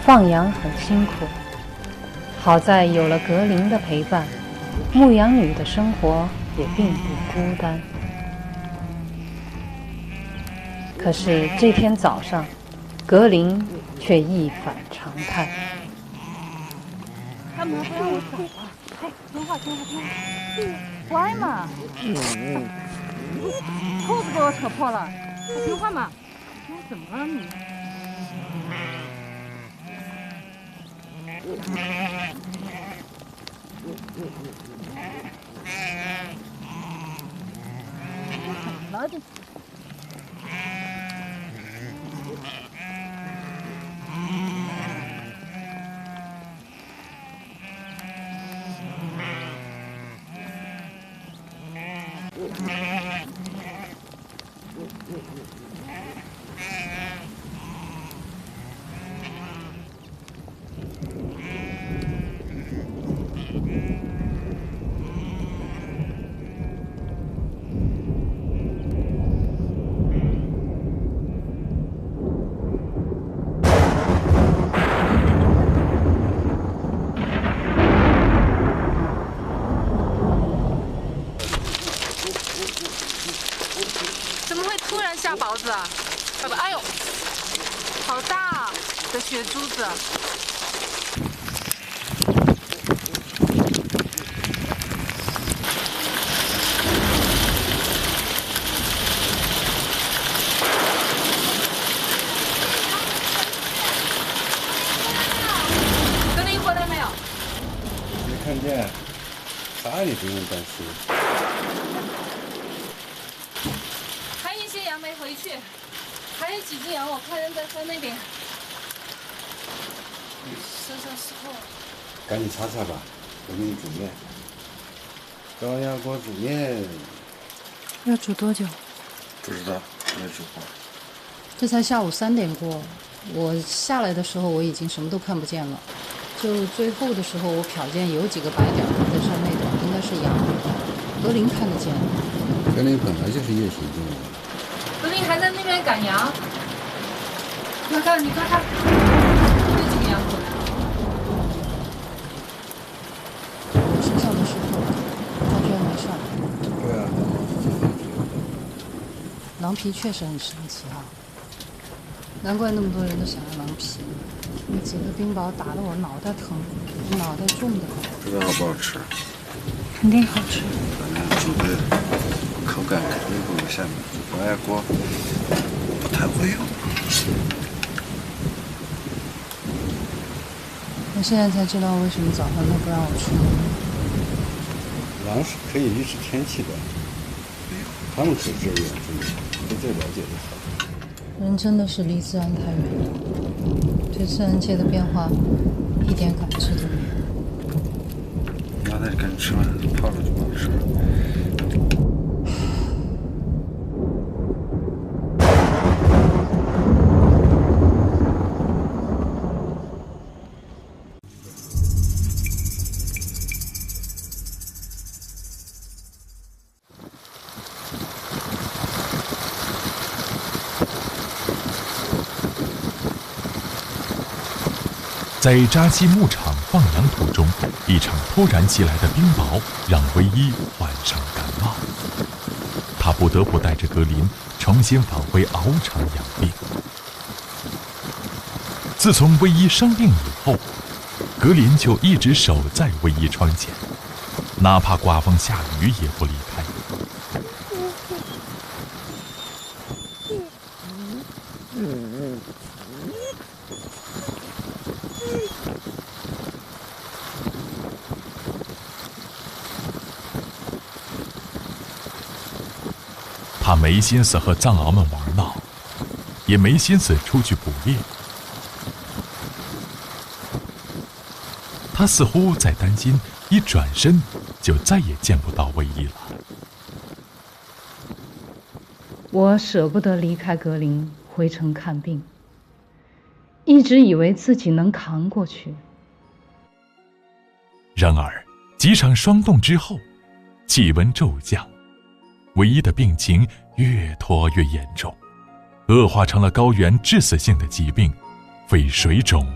放羊很辛苦，好在有了格林的陪伴，牧羊女的生活也并不孤单。可是这天早上，格林却一反常态。干嘛不让我走啊？哎，听话，乖嘛。裤子给我扯破了，还听话嘛？你怎么了你？怎么了这？怎么会突然下雹子啊？哎呦，好大的雪珠子！格林回来没有？没看见，啥也不用担心。没回去，还有几只羊，我看人在山那边。身上湿透了，赶紧擦擦吧，我给你煮面。高压锅煮面。要煮多久？不知道，没煮过。这才下午3点过，我下来的时候我已经什么都看不见了。就最后的时候，我瞟见有几个白点在山那头，应该是羊。格林看得见。格林本来就是夜行动物。格林还在那边赶羊，你看，这几个羊回来了。我身上的石头，他居然没上。对啊，狼皮确实很神奇啊，难怪那么多人都想要狼皮。那几个冰雹打得我脑袋疼，我脑袋重的。不知道好不好吃？肯定好吃。反正煮的口感肯定不如下面。高压锅不太会用。我现在才知道为什么早上他不让我出门。狼是可以预知天气的，他们可是这样子的，对这了解的好。人真的是离自然太远了，对自然界的变化一点感知都没有。妈的，赶紧吃完，泡了就不好吃了。在扎西牧场放羊途中，一场突然袭来的冰雹让唯一患上感冒，他不得不带着格林重新返回獒场养病。自从唯一生病以后，格林就一直守在唯一窗前，哪怕刮风下雨也不离开。他没心思和藏獒们玩闹，也没心思出去捕猎。他似乎在担心，一转身就再也见不到唯一了。我舍不得离开格林，回城看病，一直以为自己能扛过去。然而，几场霜冻之后，气温骤降，唯一的病情越拖越严重，恶化成了高原致死性的疾病——肺水肿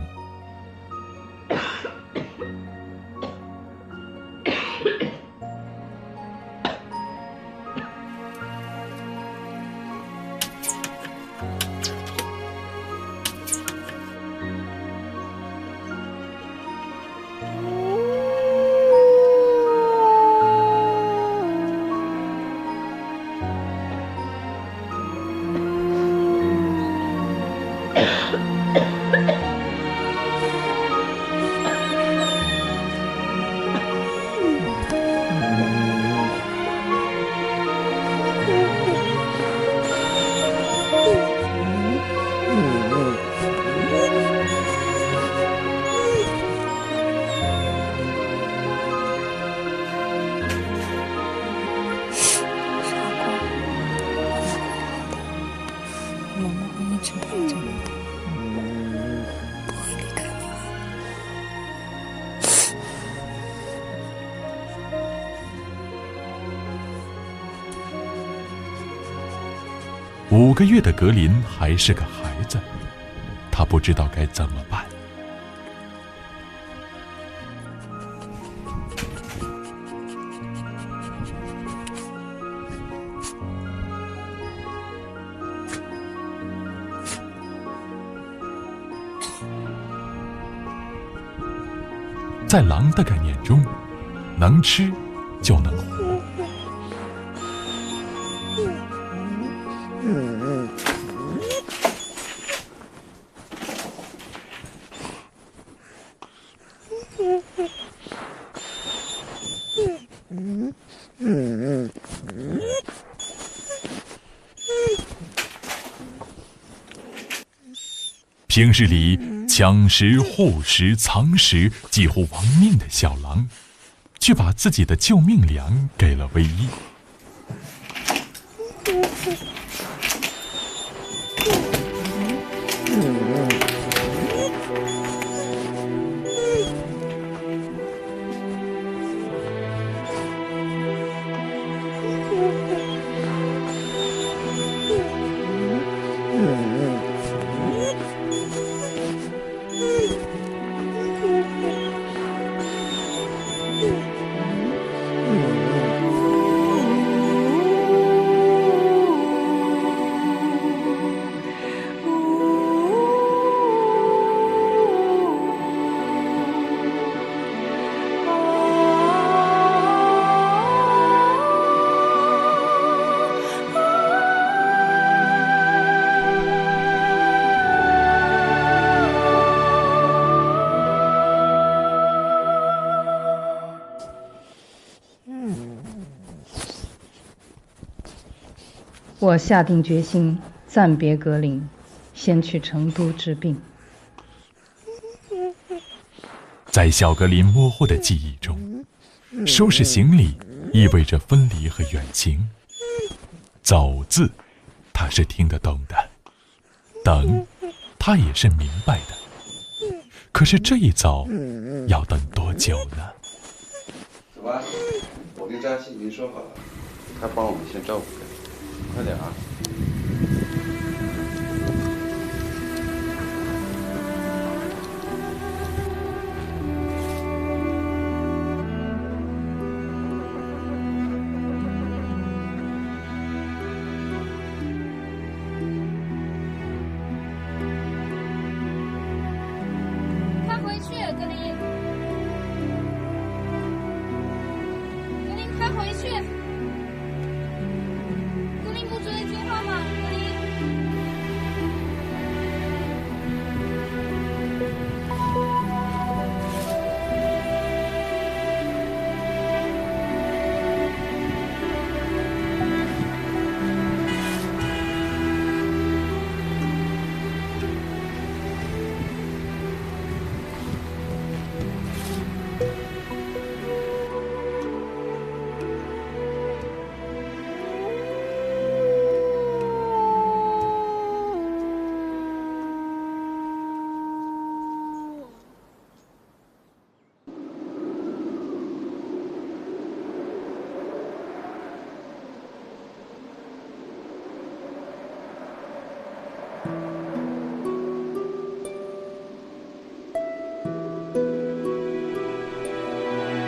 5个月的格林还是个孩子，他不知道该怎么办。在狼的概念中，能吃就能活。平日里抢食、护食、藏食几乎亡命的小狼，却把自己的救命粮给了唯一。我下定决心暂别格林，先去成都治病。在小格林模糊的记忆中，收拾行李意味着分离和远行。走字，他是听得懂的；等，他也是明白的。可是这一走，要等多久呢？走吧，我跟嘉欣已经说好了，他帮我们先照顾着，快点啊！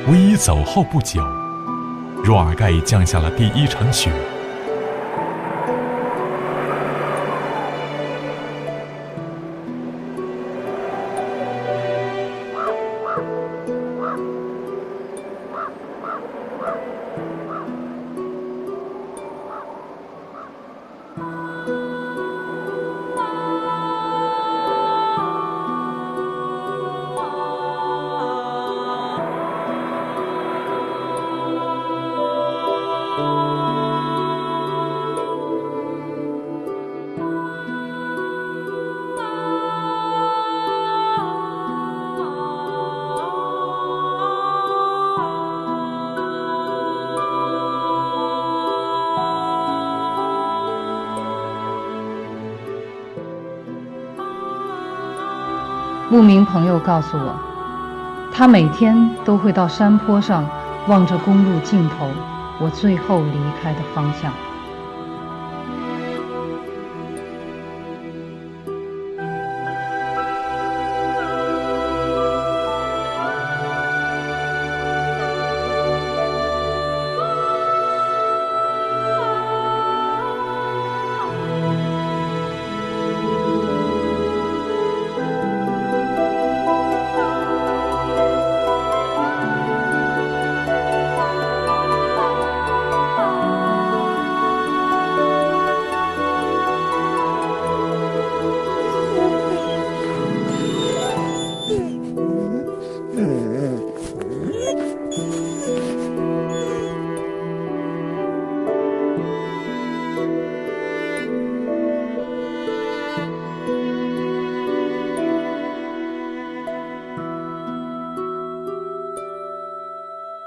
唯一走后不久，若尔盖降下了第一场雪。牧民朋友告诉我，他每天都会到山坡上望着公路尽头我最后离开的方向。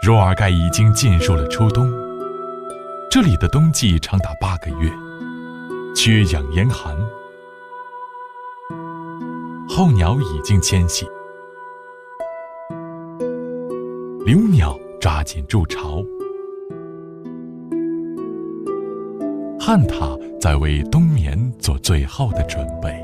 若尔盖已经进入了初冬，这里的冬季长达8个月，缺氧严寒。候鸟已经迁徙，留鸟扎进筑巢，旱獭在为冬眠做最后的准备。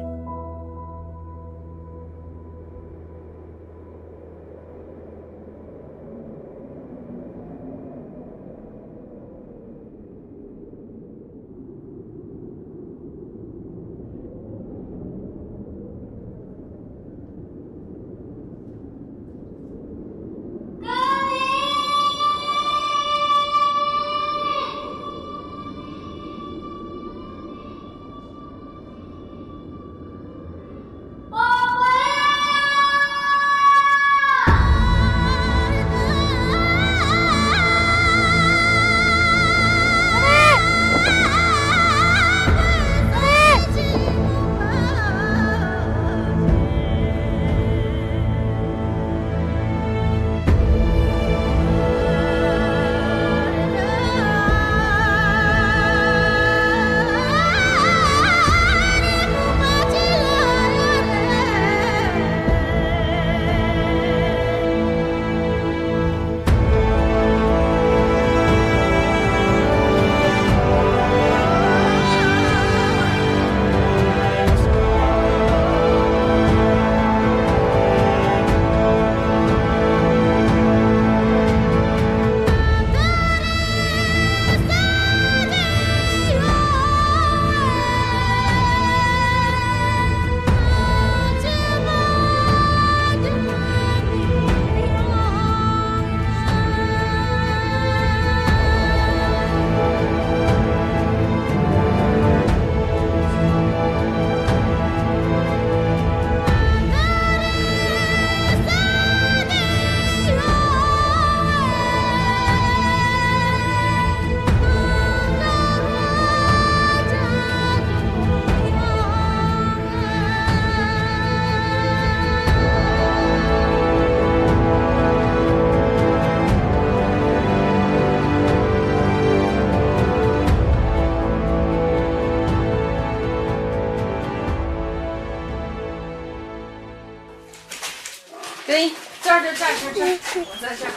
对，这儿，我在这儿。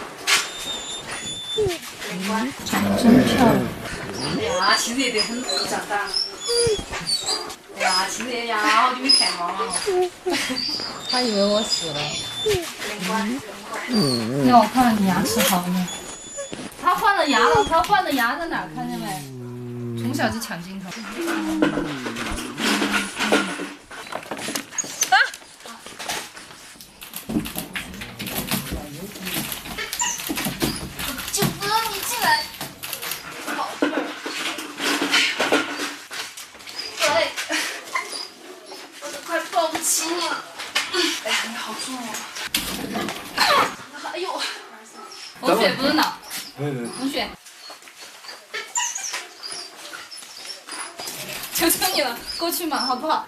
长得真漂亮。哎呀，其实也得很长大了。哎呀，其实也呀，好久没看到了。他以为我死了。让我看看你牙齿好了。他换了牙了，他换了牙在哪儿？看见没？从小就抢镜头。红雪不是脑，红雪，求求你了，过去嘛，好不好？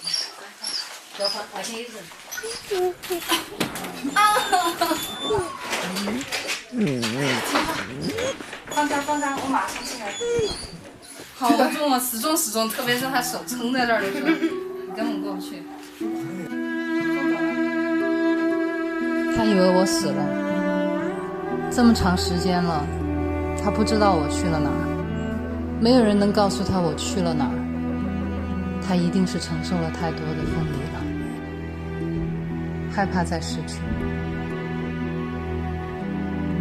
不要发现一人。放开，我马上进来。好重啊，死重，特别是他手撑在这儿的时候，你根本过不去。他以为我死了，这么长时间了，他不知道我去了哪儿，没有人能告诉他我去了哪儿，他一定是承受了太多的分离了，害怕再失去，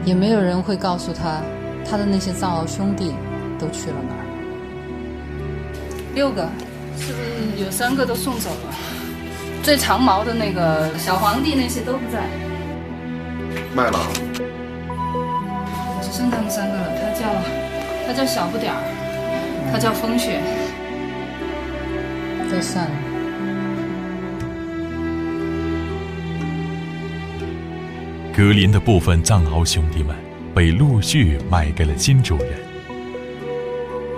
也没有人会告诉他，他的那些藏獒兄弟都去了哪儿。6个，是不是有3个都送走了？最长毛的那个小皇帝那些都不在。卖了，只剩他们3个了。他叫小不点儿，他叫风雪，都散了。格林的部分藏獒兄弟们被陆续卖给了新主人。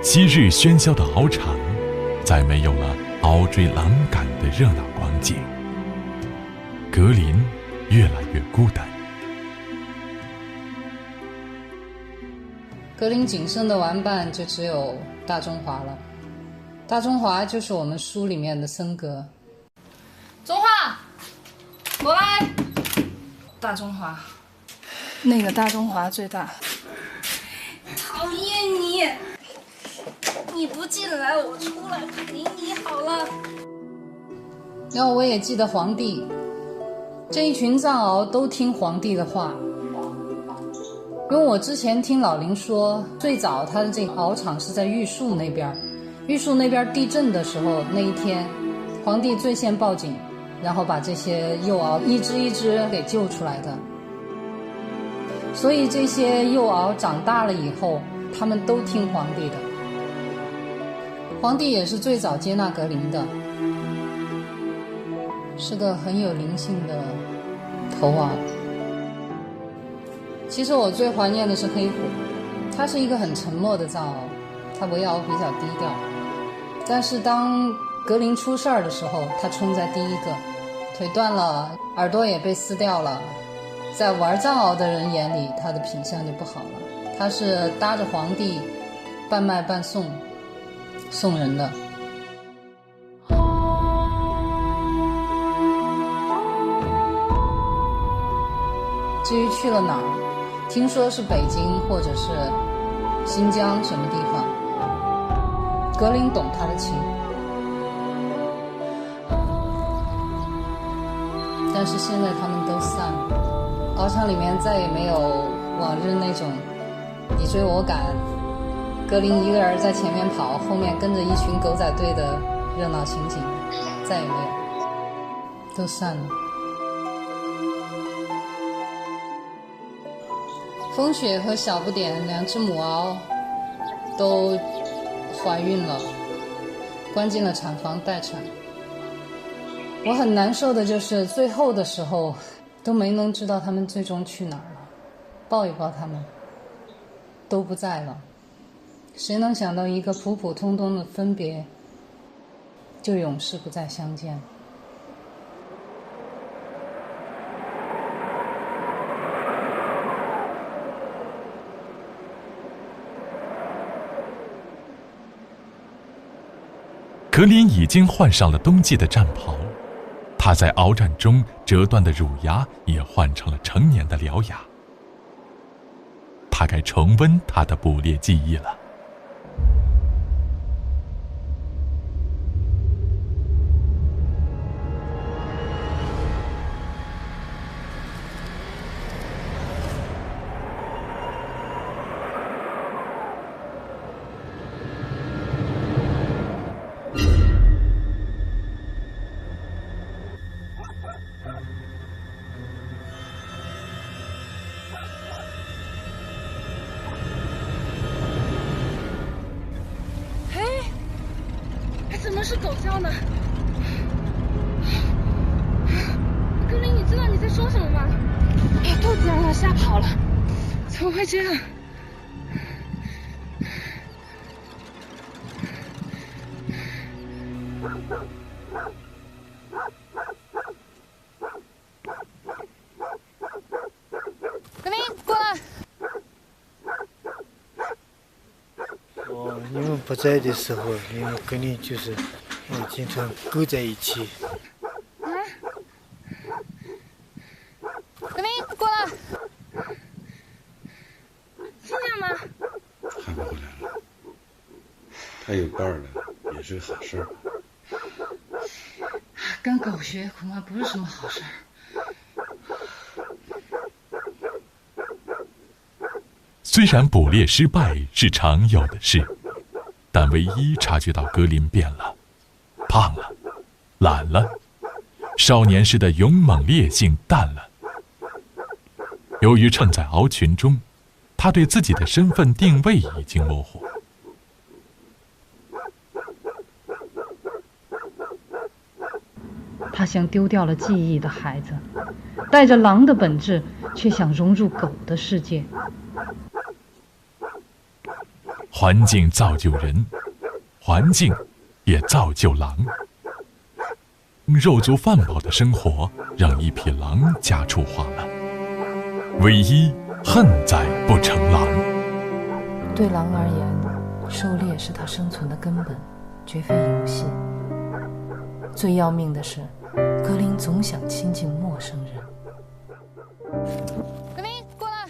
昔日喧嚣的獒场，再没有了獒追狼赶的热闹光景。格林越来越孤单。格林仅剩的玩伴就只有大中华了。大中华就是我们书里面的森格。中华，过来。大中华，那个大中华最大。讨厌你！你不进来，我出来陪你好了。然后我也记得皇帝，这一群藏獒都听皇帝的话。因为我之前听老林说，最早他的这个獒场是在玉树那边，玉树那边地震的时候，那一天，皇帝最先报警，然后把这些幼獒一只一只给救出来的。所以这些幼獒长大了以后，他们都听皇帝的。皇帝也是最早接纳格林的，是个很有灵性的头獒。其实我最怀念的是黑虎，它是一个很沉默的藏獒，它围獒比较低调。但是当格林出事儿的时候，它冲在第一个，腿断了，耳朵也被撕掉了。在玩藏獒的人眼里，它的品相就不好了。它是搭着皇帝半卖半送人的。至于去了哪儿，听说是北京或者是新疆什么地方。格林懂他的情，但是现在他们都散了，獒场里面再也没有往日那种你追我赶，格林一个人在前面跑，后面跟着一群狗仔队的热闹情景，再也没有，都散了。风雪和小不点两只母獒都怀孕了，关进了产房待产。我很难受的就是最后的时候都没能知道他们最终去哪儿了，抱一抱他们都不在了。谁能想到一个普普通通的分别就永世不再相见。格林已经换上了冬季的战袍，他在鏖战中折断的乳牙也换成了成年的獠牙。他该重温他的捕猎记忆了。怎么是狗叫呢？格林，你知道你在说什么吗？哎，肚子让他吓跑了，怎么会这样？格林，过来。你们不在的时候，你们跟你就是经常勾在一起。格林，过来。听见吗？喊回来了，他有伴儿了，也是好事儿。跟狗学恐怕不是什么好事儿。虽然捕猎失败是常有的事，但唯一察觉到格林变了，胖了，懒了，少年时的勇猛烈性淡了。由于趁在獒群中，他对自己的身份定位已经模糊。他像丢掉了记忆的孩子，带着狼的本质却想融入狗的世界。环境造就人，环境也造就狼。肉足饭饱的生活让一匹狼家畜化了，唯一恨在不成狼。对狼而言，狩猎是它生存的根本，绝非游戏。最要命的是，格林总想亲近陌生人。格林，过来！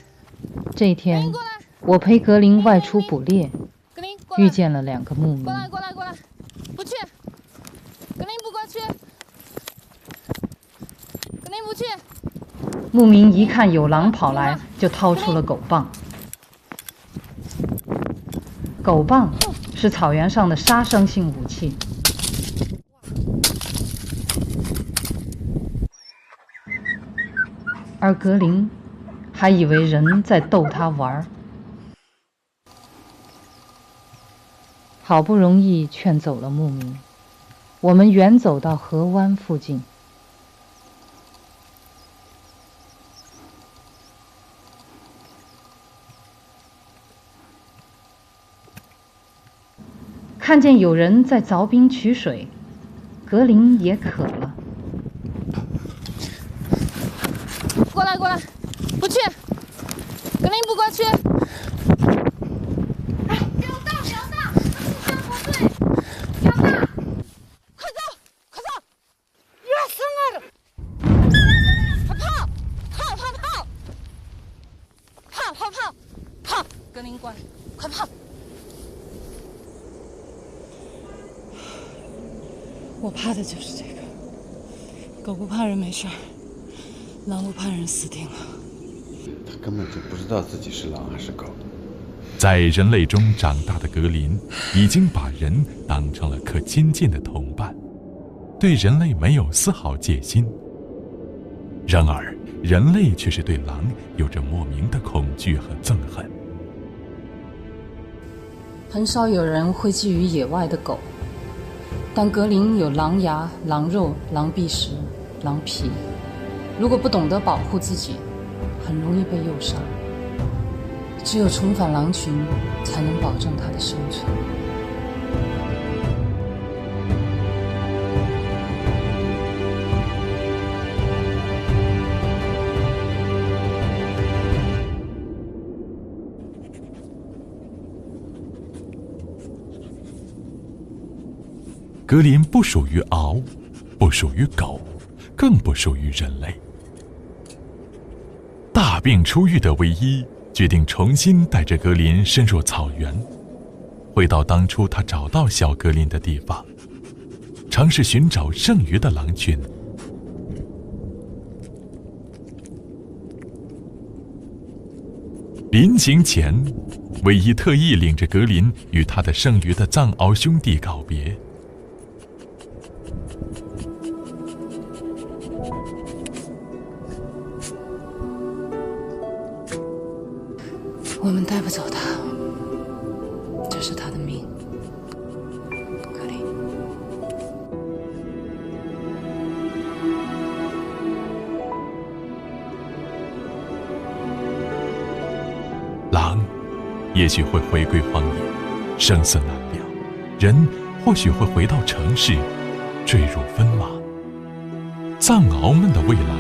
这一天，我陪格林外出捕猎，格林，过来！遇见了2个牧民。过来，过来，过来！不去！格林不过去！格林不去！牧民一看有狼跑来，就掏出了狗棒。狗棒是草原上的杀伤性武器。而格林还以为人在逗他玩儿。好不容易劝走了牧民，我们远走到河湾附近。看见有人在凿冰取水，格林也渴了。过来，过来！不去！格林不过去！哎，给我倒条大！他们相同队！条大！快走，快走！越生啊！快跑！跑跑跑！跑跑跑！跑！格林过来，快跑！我怕的就是这个。狗不怕人没事儿，狼不怕人死定了。他根本就不知道自己是狼还是狗。在人类中长大的格林，已经把人当成了可亲近的同伴，对人类没有丝毫戒心。然而，人类却是对狼有着莫名的恐惧和憎恨。很少有人会觊觎野外的狗。但格林有狼牙、狼肉、狼臂石、狼皮，如果不懂得保护自己，很容易被诱杀。只有重返狼群，才能保证它的生存。格林不属于獒，不属于狗，更不属于人类。大病初愈的唯一决定重新带着格林深入草原，回到当初他找到小格林的地方，尝试寻找剩余的狼群。临行前，唯一特意领着格林与他的剩余的藏獒兄弟告别。我们带不走他，这是他的命。格林，狼也许会回归荒野，生死难料；人或许会回到城市，坠入坟瓦。藏獒们的未来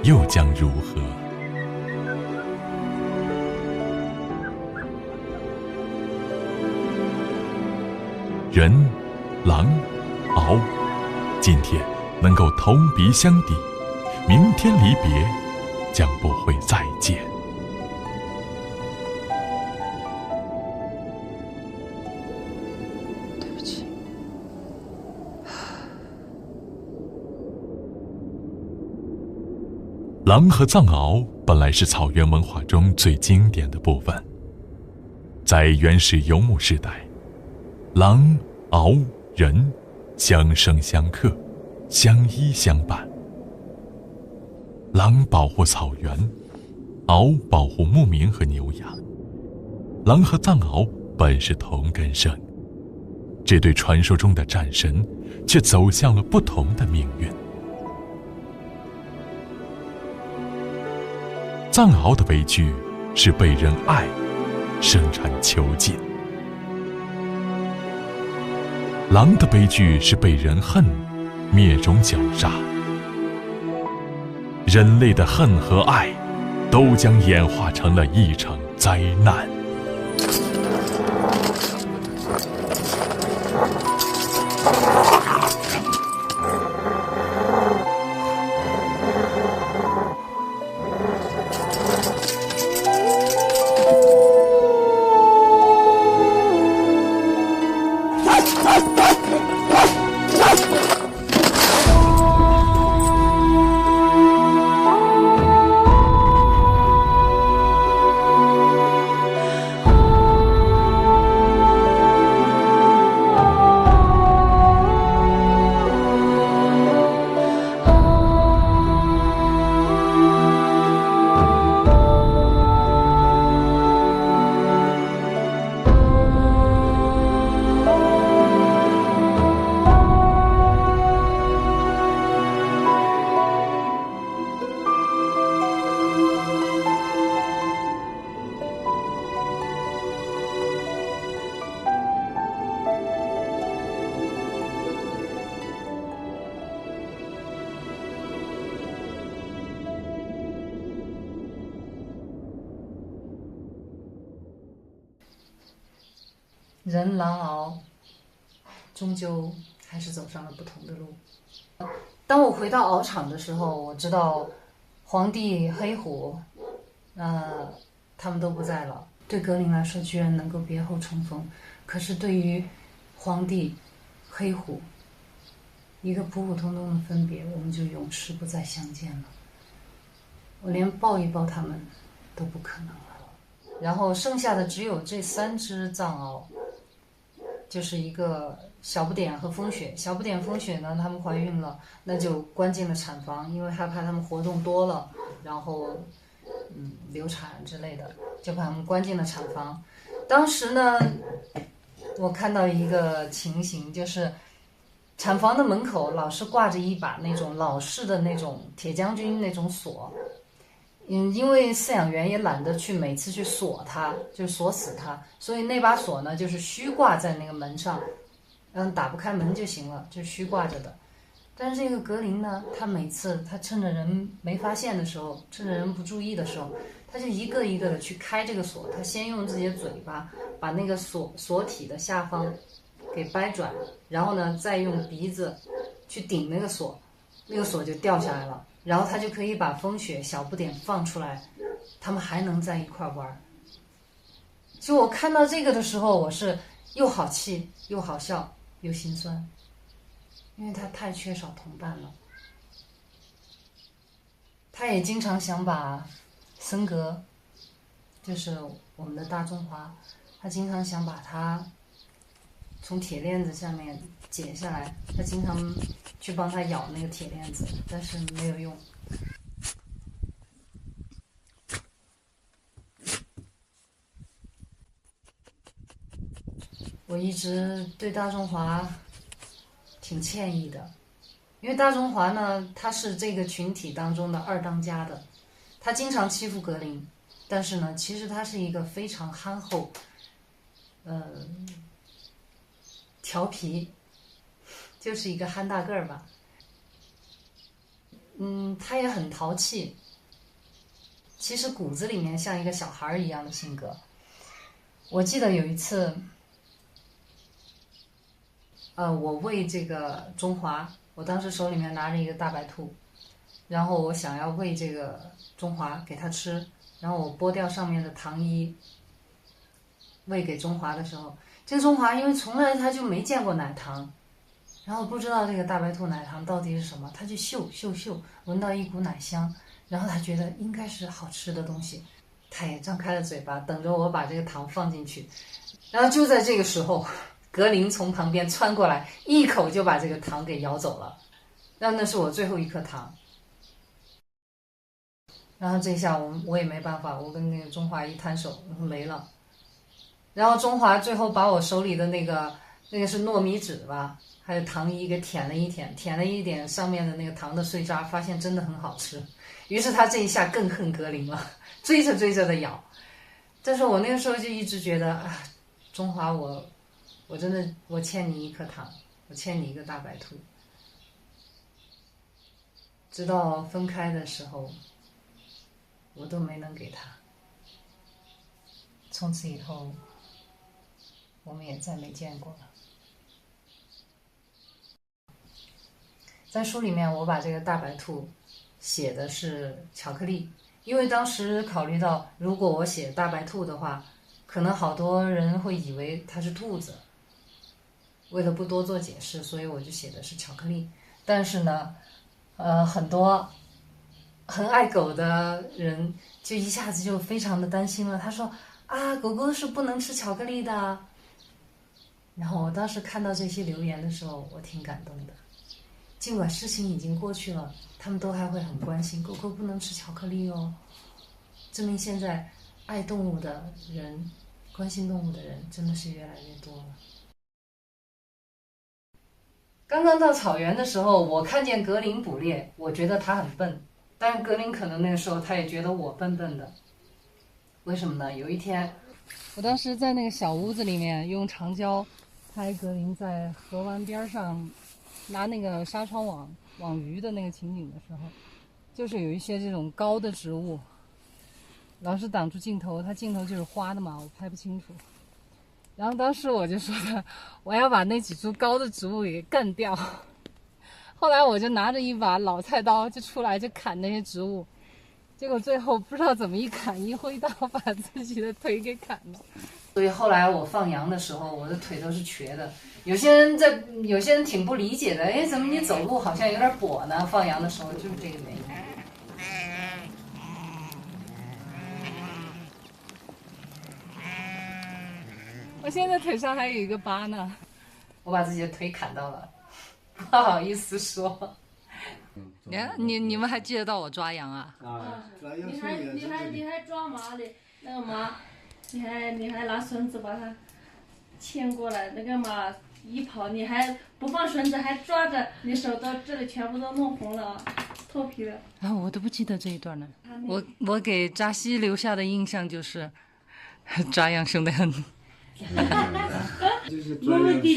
又将如何？人、狼、獒，今天能够同鼻相抵，明天离别将不会再见。对不起。狼和藏獒本来是草原文化中最经典的部分。在原始游牧时代，狼、獒、人相生相克，相依相伴。狼保护草原，獒保护牧民和牛羊。狼和藏獒本是同根生，这对传说中的战神却走向了不同的命运。藏獒的悲剧是被人爱，生产囚禁；狼的悲剧是被人恨，灭种绞杀。人类的恨和爱，都将演化成了一场灾难。人狼獒终究还是走上了不同的路。当我回到獒场的时候，我知道黄帝、黑虎，他们都不在了。对格林来说，居然能够别后重逢，可是对于黄帝、黑虎，一个普普通通的分别，我们就永世不再相见了。我连抱一抱他们都不可能了。然后剩下的只有这3只藏獒，就是一个小不点和风雪。小不点、风雪呢，她们怀孕了，那就关进了产房，因为害怕她们活动多了，然后流产之类的，就把她们关进了产房。当时呢，我看到一个情形，就是产房的门口老是挂着一把那种老式的那种铁将军那种锁。因为饲养员也懒得去每次去锁它，就锁死它，所以那把锁呢就是虚挂在那个门上，打不开门就行了，就虚挂着的。但是这个格林呢，他每次他趁着人没发现的时候，趁着人不注意的时候，他就一个一个的去开这个锁。他先用自己的嘴巴把那个锁体的下方给掰转，然后呢再用鼻子去顶那个锁，那个锁就掉下来了。然后他就可以把风雪、小不点放出来，他们还能在一块玩。就我看到这个的时候，我是又好气又好笑又心酸，因为他太缺少同伴了。他也经常想把森格，就是我们的大中华，他经常想把他从铁链子下面解下来，他经常去帮他咬那个铁链子，但是没有用。我一直对大中华挺歉意的，因为大中华呢，他是这个群体当中的2当家的，他经常欺负格林，但是呢，其实他是一个非常憨厚，调皮，就是一个憨大个儿吧。他也很淘气，其实骨子里面像一个小孩一样的性格。我记得有一次，我喂这个中华，我当时手里面拿着一个大白兔，然后我想要喂这个中华给他吃，然后我剥掉上面的糖衣，喂给中华的时候，这个中华因为从来他就没见过奶糖，然后不知道这个大白兔奶糖到底是什么，他就嗅，闻到一股奶香，然后他觉得应该是好吃的东西，他也张开了嘴巴等着我把这个糖放进去。然后就在这个时候，格林从旁边穿过来，一口就把这个糖给咬走了，那是我最后一颗糖。然后这下我也没办法，我跟那个中华一摊手，没了。然后中华最后把我手里的那个那个是糯米纸吧，还有糖衣给舔了一舔，舔了一点上面的那个糖的碎渣，发现真的很好吃。于是他这一下更恨格林了，追着追着的咬。但是我那个时候就一直觉得啊，中华我真的我欠你一颗糖，我欠你一个大白兔。直到分开的时候，我都没能给他。从此以后，我们也再没见过了。在书里面，我把这个大白兔写的是巧克力，因为当时考虑到，如果我写大白兔的话，可能好多人会以为它是兔子。为了不多做解释，所以我就写的是巧克力。但是呢，很多很爱狗的人就一下子就非常的担心了。他说啊，狗狗是不能吃巧克力的。然后我当时看到这些留言的时候，我挺感动的。尽管事情已经过去了，他们都还会很关心狗狗不能吃巧克力哦，证明现在爱动物的人、关心动物的人真的是越来越多了。刚刚到草原的时候，我看见格林捕猎，我觉得他很笨，但格林可能那个时候他也觉得我笨笨的。为什么呢？有一天，我当时在那个小屋子里面用长焦拍格林在河湾边上拿那个纱窗网鱼的那个情景的时候，就是有一些这种高的植物老是挡住镜头，它镜头就是花的嘛，我拍不清楚。然后当时我就说的，我要把那几株高的植物给干掉。后来我就拿着一把老菜刀就出来就砍那些植物，结果最后不知道怎么一砍一挥刀把自己的腿给砍了。所以后来我放羊的时候，我的腿都是瘸的。有些人挺不理解的，哎，怎么你走路好像有点跛呢？放羊的时候就是这个原因。我现在腿上还有一个疤呢，我把自己的腿砍到了，不好意思说。你们还记得到我抓羊啊？抓羊你还抓马的，那个马，你还拿绳子把它牵过来，那个马一跑，你还不放绳子，还抓着，你手到这里全部都弄红了，脱皮了。啊，我都不记得这一段了。我给扎西留下的印象就是抓羊凶得很。我们的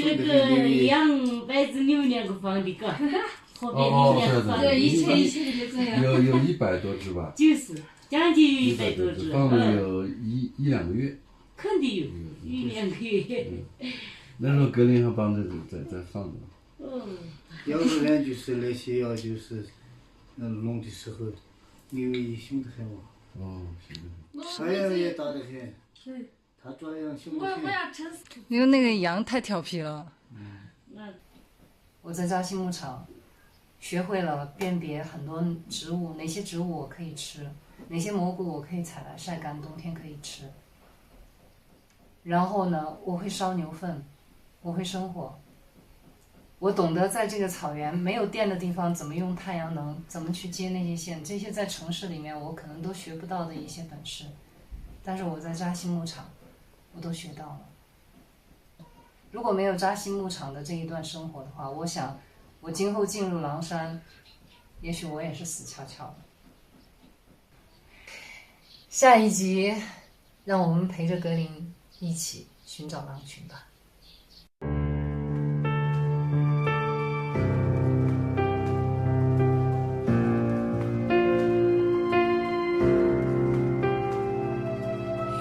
那个羊摆子留2个放的个，后边留2个放的。以前就这样。有100多只吧？就是将近有100多只。放了有1、2个月。肯定有1、2个月。那时候格林还帮着在放着。要不然就是那些药就是弄的时候，因为凶得很嘛。哦，是的。太阳也大得很。对。他抓羊凶得很。因为那个羊太调皮了。我在扎西牧场学会了辨别很多植物，哪些植物我可以吃，哪些蘑菇我可以采来晒干，冬天可以吃。然后呢，我会烧牛粪，我会生火，我懂得在这个草原没有电的地方怎么用太阳能，怎么去接那些线，这些在城市里面我可能都学不到的一些本事，但是我在扎西牧场我都学到了。如果没有扎西牧场的这一段生活的话，我想我今后进入狼山，也许我也是死翘翘的。下一集让我们陪着格林一起寻找狼群吧。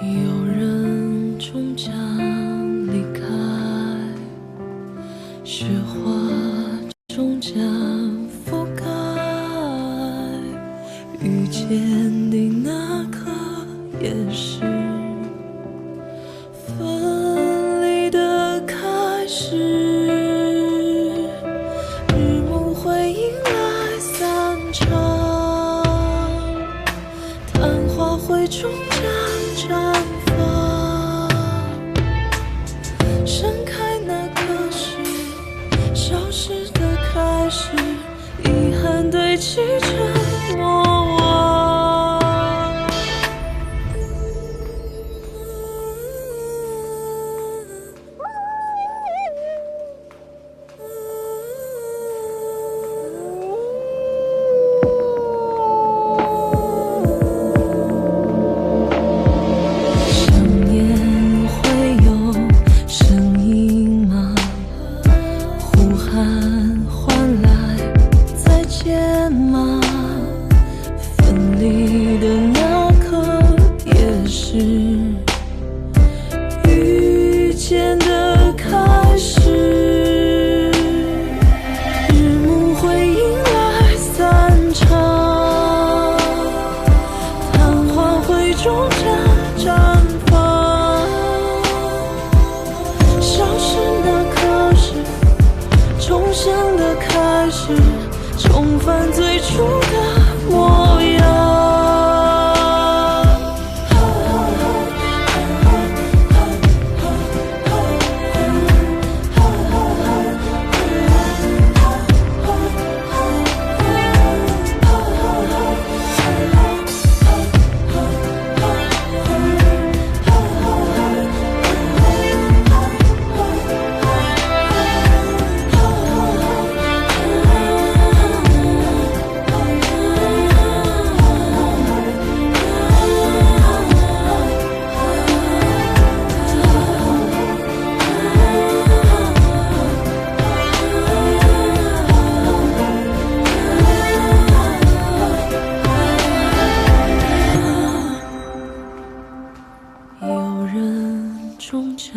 有人终将离开，雪花终将覆盖，遇见的那刻也是分离的开始，日暮会迎来散场，昙花会终将绽放，盛开那刻是消失的开始，遗憾堆积成莫忘。家绽放，消失那刻是重生的开始，重返最初的模样。有人种下